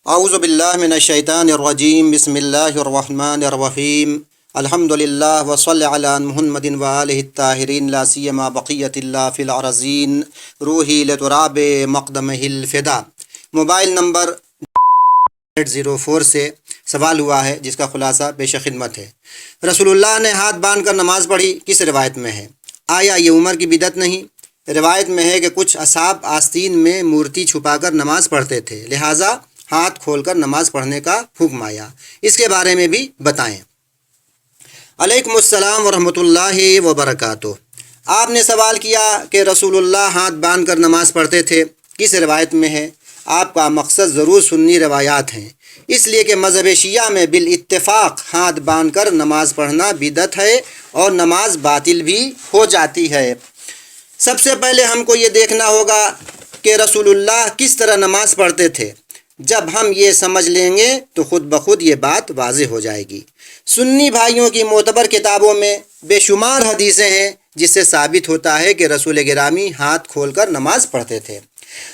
اعوذ باللہ من الشیطان الرجیم بسم اللہ الرحمن الرحیم الحمد للہ وصلی علی محمد وآلہ الطاہرین لا سیما بقیت اللہ فی الارضین روحی لتراب مقدمہ الفدا۔ موبائل نمبر 804 سے سوال ہوا ہے جس کا خلاصہ پیش خدمت ہے۔ رسول اللہ نے ہاتھ باندھ کر نماز پڑھی، کس روایت میں ہے؟ آیا یہ عمر کی بدعت نہیں؟ روایت میں ہے کہ کچھ اصحاب آستین میں مورتی چھپا کر نماز پڑھتے تھے، لہٰذا ہاتھ کھول کر نماز پڑھنے کا حکم آیا، اس کے بارے میں بھی بتائیں۔ علیکم السلام ورحمۃ اللہ وبرکاتہ۔ آپ نے سوال کیا کہ رسول اللہ ہاتھ باندھ کر نماز پڑھتے تھے، کس روایت میں ہے؟ آپ کا مقصد ضرور سنی روایات ہیں، اس لیے کہ مذہب شیعہ میں بالاتفاق ہاتھ باندھ کر نماز پڑھنا بدعت ہے اور نماز باطل بھی ہو جاتی ہے۔ سب سے پہلے ہم کو یہ دیکھنا ہوگا کہ رسول اللہ کس طرح نماز پڑھتے تھے۔ جب ہم یہ سمجھ لیں گے تو خود بخود یہ بات واضح ہو جائے گی۔ سنی بھائیوں کی معتبر کتابوں میں بے شمار حدیثیں ہیں جس سے ثابت ہوتا ہے کہ رسول گرامی ہاتھ کھول کر نماز پڑھتے تھے۔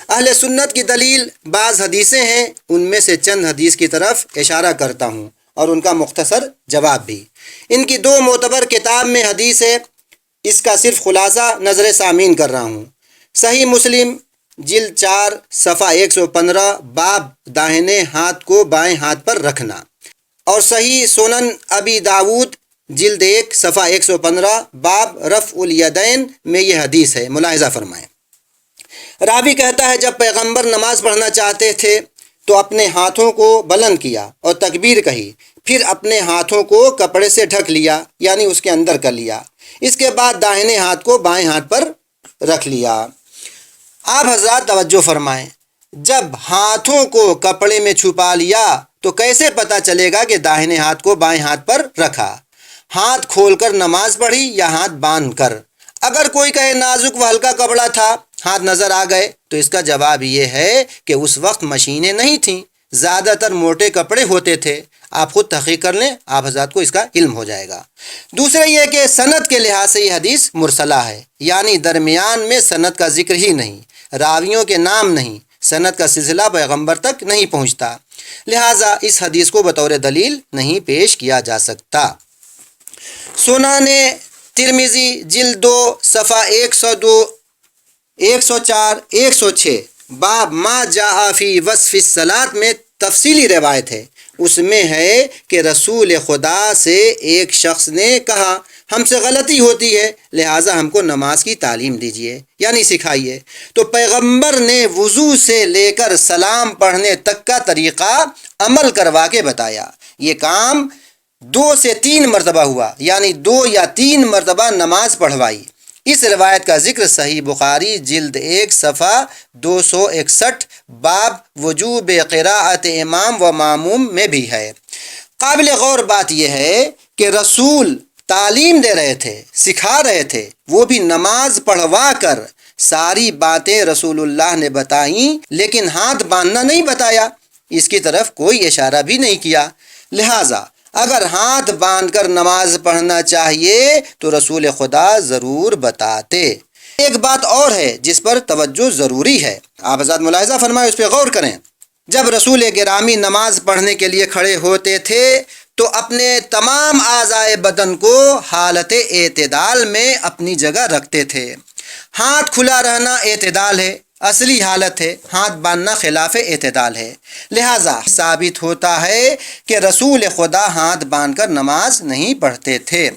اہل سنت کی دلیل بعض حدیثیں ہیں، ان میں سے چند حدیث کی طرف اشارہ کرتا ہوں اور ان کا مختصر جواب بھی۔ ان کی دو معتبر کتاب میں حدیث ہے، اس کا صرف خلاصہ نظر سامعین کر رہا ہوں۔ صحیح مسلم جلد 4 صفحہ 115 باب داہنے ہاتھ کو بائیں ہاتھ پر رکھنا، اور صحیح سنن ابی داود جلد 1 صفحہ 115 باب رفع الیدین میں یہ حدیث ہے، ملاحظہ فرمائیں۔ راوی کہتا ہے جب پیغمبر نماز پڑھنا چاہتے تھے تو اپنے ہاتھوں کو بلند کیا اور تکبیر کہی، پھر اپنے ہاتھوں کو کپڑے سے ڈھک لیا، یعنی اس کے اندر کر لیا، اس کے بعد داہنے ہاتھ کو بائیں ہاتھ پر رکھ لیا۔ آپ حضرات توجہ فرمائیں، جب ہاتھوں کو کپڑے میں چھپا لیا تو کیسے پتہ چلے گا کہ داہنے ہاتھ کو بائیں ہاتھ پر رکھا؟ ہاتھ کھول کر نماز پڑھی یا ہاتھ باندھ کر؟ اگر کوئی کہے نازک و ہلکا کپڑا تھا، ہاتھ نظر آ گئے، تو اس کا جواب یہ ہے کہ اس وقت مشینیں نہیں تھیں، زیادہ تر موٹے کپڑے ہوتے تھے۔ آپ خود تحقیق کر لیں، آپ حضرات کو اس کا علم ہو جائے گا۔ دوسرا یہ کہ سند کے لحاظ سے یہ حدیث مرسلہ ہے، یعنی درمیان میں سند کا ذکر ہی نہیں، راویوں کے نام نہیں، سند کا سلسلہ پیغمبر تک نہیں پہنچتا، لہٰذا اس حدیث کو بطور دلیل نہیں پیش کیا جا سکتا۔ سنن ترمذی جلد 2 صفحہ 102 104 106 باب ما جاء فی وصف الصلاۃ میں تفصیلی روایت ہے، اس میں ہے کہ رسول خدا سے ایک شخص نے کہا ہم سے غلطی ہوتی ہے، لہٰذا ہم کو نماز کی تعلیم دیجیے، یعنی سکھائیے۔ تو پیغمبر نے وضو سے لے کر سلام پڑھنے تک کا طریقہ عمل کروا کے بتایا۔ یہ کام 2 سے 3 مرتبہ ہوا، یعنی 2 یا 3 مرتبہ نماز پڑھوائی۔ اس روایت کا ذکر صحیح بخاری جلد 1 صفحہ 261 باب وجوب قراءت امام و معموم میں بھی ہے۔ قابل غور بات یہ ہے کہ رسول تعلیم دے رہے تھے، سکھا رہے تھے، وہ بھی نماز پڑھوا کر۔ ساری باتیں رسول اللہ نے بتائیں لیکن ہاتھ باندھنا نہیں بتایا، اس کی طرف کوئی اشارہ بھی نہیں کیا۔ لہٰذا اگر ہاتھ باندھ کر نماز پڑھنا چاہیے تو رسول خدا ضرور بتاتے۔ ایک بات اور ہے جس پر توجہ ضروری ہے، آپ حضرات ملاحظہ فرمائیں، اس پہ غور کریں۔ جب رسول گرامی نماز پڑھنے کے لیے کھڑے ہوتے تھے تو اپنے تمام اعضائے بدن کو حالت اعتدال میں اپنی جگہ رکھتے تھے۔ ہاتھ کھلا رہنا اعتدال ہے، اصلی حالت ہے، ہاتھ باندھنا خلاف اعتدال ہے، لہٰذا ثابت ہوتا ہے کہ رسول خدا ہاتھ باندھ کر نماز نہیں پڑھتے تھے۔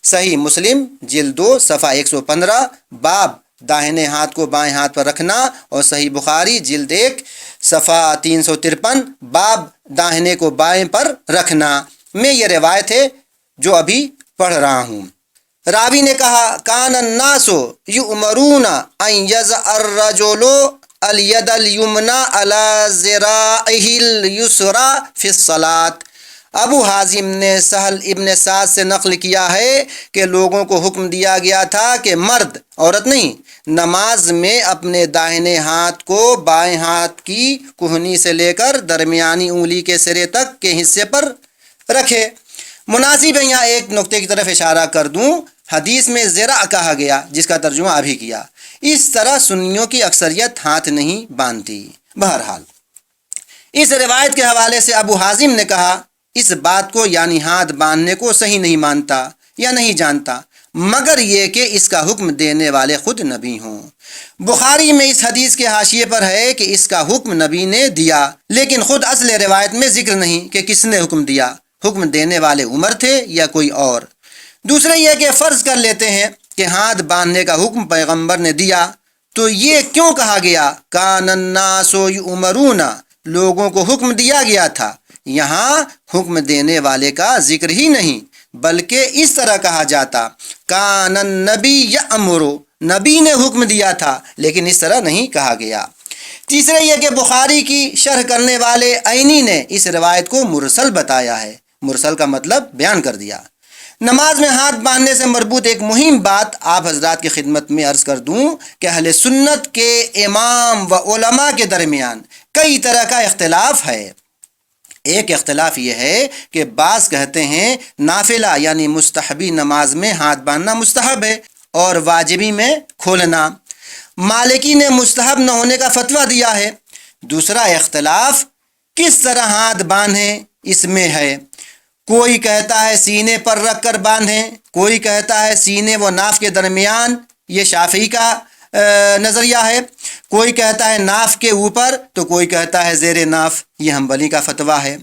صحیح مسلم جلد 2 صفحہ 115 باب داہنے ہاتھ کو بائیں ہاتھ پر رکھنا، اور صحیح بخاری جلد 1 صفحہ 353 باب داہنے کو بائیں پر رکھنا میں یہ روایت ہے جو ابھی پڑھ رہا ہوں۔ راوی نے کہا کان الناس یؤمرون ان یضع الرجل الید الیمنی علی ذراعہ الیسری فی الصلاۃ۔ ابو حازم نے سہل ابن سعد سے نقل کیا ہے کہ لوگوں کو حکم دیا گیا تھا کہ مرد، عورت نہیں، نماز میں اپنے داہنے ہاتھ کو بائیں ہاتھ کی کہنی سے لے کر درمیانی انگلی کے سرے تک کے حصے پر رکھے۔ مناسب ہے یہاں ایک نقطے کی طرف اشارہ کر دوں، حدیث میں ذرا کہا گیا جس کا ترجمہ ابھی کیا، اس طرح سنیوں کی اکثریت ہاتھ نہیں باندھتی۔ بہرحال اس روایت کے حوالے سے ابو حازم نے کہا اس بات کو یعنی ہاتھ باندھنے کو صحیح نہیں مانتا یا نہیں جانتا مگر یہ کہ اس کا حکم دینے والے خود نبی ہوں۔ بخاری میں اس حدیث کے حاشیے پر ہے کہ اس کا حکم نبی نے دیا، لیکن خود اصل روایت میں ذکر نہیں کہ کس نے حکم دیا، حکم دینے والے عمر تھے یا کوئی اور۔ دوسرے یہ کہ فرض کر لیتے ہیں کہ ہاتھ باندھنے کا حکم پیغمبر نے دیا تو یہ کیوں کہا گیا کان الناس یؤمرون، لوگوں کو حکم دیا گیا تھا، یہاں حکم دینے والے کا ذکر ہی نہیں، بلکہ اس طرح کہا جاتا کان النبی یأمر، نبی نے حکم دیا تھا، لیکن اس طرح نہیں کہا گیا۔ تیسرے یہ کہ بخاری کی شرح کرنے والے عینی نے اس روایت کو مرسل بتایا ہے، مرسل کا مطلب بیان کر دیا۔ نماز میں ہاتھ باندھنے سے مربوط ایک مہم بات آپ حضرات کی خدمت میں عرض کر دوں کہ اہل سنت کے امام و علماء کے درمیان کئی طرح کا اختلاف ہے۔ ایک اختلاف یہ ہے کہ بعض کہتے ہیں نافلہ یعنی مستحبی نماز میں ہاتھ باندھنا مستحب ہے اور واجبی میں کھولنا۔ مالکی نے مستحب نہ ہونے کا فتویٰ دیا ہے۔ دوسرا اختلاف کس طرح ہاتھ باندھیں اس میں ہے، کوئی کہتا ہے سینے پر رکھ کر باندھیں، کوئی کہتا ہے سینے و ناف کے درمیان، یہ شافعی کا نظریہ ہے، کوئی کہتا ہے ناف کے اوپر تو کوئی کہتا ہے زیر ناف، یہ حنبلی کا فتویٰ ہے،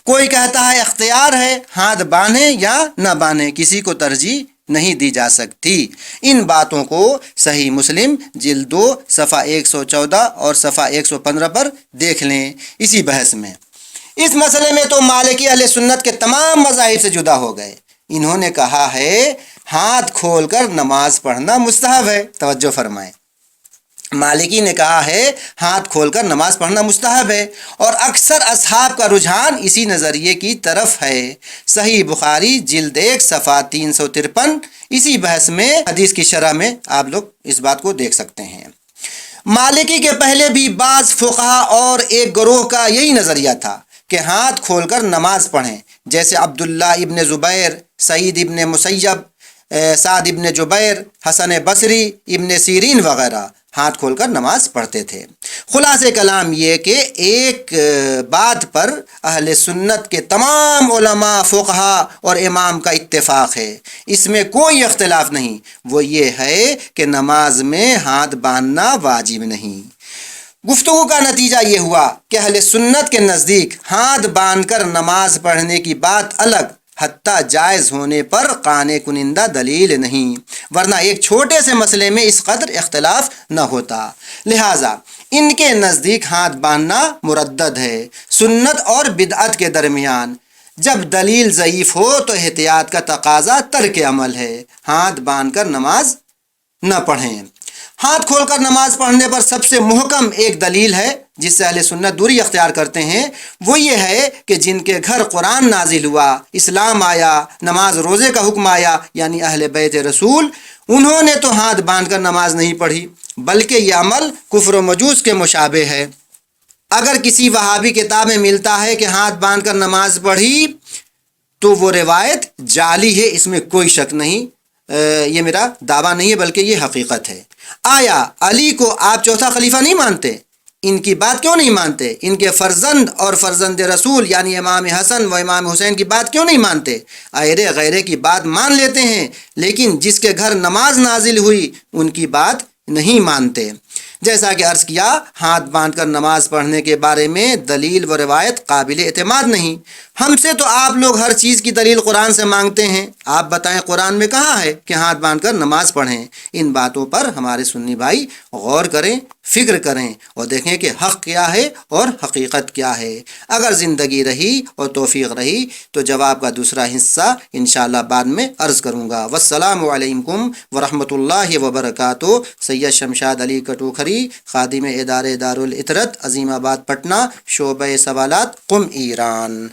کوئی کہتا ہے اختیار ہے ہاتھ باندھیں یا نہ باندھیں، کسی کو ترجیح نہیں دی جا سکتی۔ ان باتوں کو صحیح مسلم جلد 2 صفحہ 114 اور صفحہ 115 پر دیکھ لیں اسی بحث میں۔ اس مسئلے میں تو مالکی اہل سنت کے تمام مذاہب سے جدا ہو گئے۔ انہوں نے کہا ہے ہاتھ کھول کر نماز پڑھنا مستحب ہے، توجہ فرمائیں، مالکی نے کہا ہے ہاتھ کھول کر نماز پڑھنا مستحب ہے، اور اکثر اصحاب کا رجحان اسی نظریے کی طرف ہے۔ صحیح بخاری جلد 1 صفحہ 353 اسی بحث میں حدیث کی شرح میں آپ لوگ اس بات کو دیکھ سکتے ہیں۔ مالکی کے پہلے بھی بعض فقہا اور ایک گروہ کا یہی نظریہ تھا کہ ہاتھ کھول کر نماز پڑھیں، جیسے عبداللہ ابن زبیر، سعید ابن مسیب، سعد ابن جبیر، حسن بصری، ابن سیرین وغیرہ ہاتھ کھول کر نماز پڑھتے تھے۔ خلاصہ کلام یہ کہ ایک بات پر اہل سنت کے تمام علماء، فقہا اور امام کا اتفاق ہے، اس میں کوئی اختلاف نہیں، وہ یہ ہے کہ نماز میں ہاتھ باندھنا واجب نہیں۔ گفتگو کا نتیجہ یہ ہوا کہ اہل سنت کے نزدیک ہاتھ باندھ کر نماز پڑھنے کی بات الگ، حتیٰ جائز ہونے پر قانع کنندہ دلیل نہیں، ورنہ ایک چھوٹے سے مسئلے میں اس قدر اختلاف نہ ہوتا۔ لہٰذا ان کے نزدیک ہاتھ باندھنا مردد ہے، سنت اور بدعت کے درمیان۔ جب دلیل ضعیف ہو تو احتیاط کا تقاضا ترک عمل ہے، ہاتھ باندھ کر نماز نہ پڑھیں۔ ہاتھ کھول کر نماز پڑھنے پر سب سے محکم ایک دلیل ہے جس سے اہل سنت دوری اختیار کرتے ہیں، وہ یہ ہے کہ جن کے گھر قرآن نازل ہوا، اسلام آیا، نماز روزے کا حکم آیا، یعنی اہل بیت رسول، انہوں نے تو ہاتھ باندھ کر نماز نہیں پڑھی، بلکہ یہ عمل کفر و مجوس کے مشابہ ہے۔ اگر کسی وہابی کتاب میں ملتا ہے کہ ہاتھ باندھ کر نماز پڑھی تو وہ روایت جعلی ہے، اس میں کوئی شک نہیں، یہ میرا دعویٰ نہیں ہے بلکہ یہ حقیقت ہے۔ آیا علی کو آپ چوتھا خلیفہ نہیں مانتے؟ ان کی بات کیوں نہیں مانتے؟ ان کے فرزند اور فرزند رسول یعنی امام حسن و امام حسین کی بات کیوں نہیں مانتے؟ ایرے غیرے کی بات مان لیتے ہیں، لیکن جس کے گھر نماز نازل ہوئی ان کی بات نہیں مانتے۔ جیسا کہ عرض کیا، ہاتھ باندھ کر نماز پڑھنے کے بارے میں دلیل و روایت قابل اعتماد نہیں۔ ہم سے تو آپ لوگ ہر چیز کی دلیل قرآن سے مانگتے ہیں، آپ بتائیں قرآن میں کہاں ہے کہ ہاتھ باندھ کر نماز پڑھیں؟ ان باتوں پر ہمارے سنی بھائی غور کریں، فکر کریں اور دیکھیں کہ حق کیا ہے اور حقیقت کیا ہے۔ اگر زندگی رہی اور توفیق رہی تو جواب کا دوسرا حصہ انشاءاللہ بعد میں عرض کروں گا۔ والسلام علیکم ورحمۃ اللہ وبرکاتہ۔ سید شمشاد علی کٹوکھری، خادم ادارے دارالعطرت، عظیم آباد، پٹنہ، شعبہ سوالات، قم، ایران۔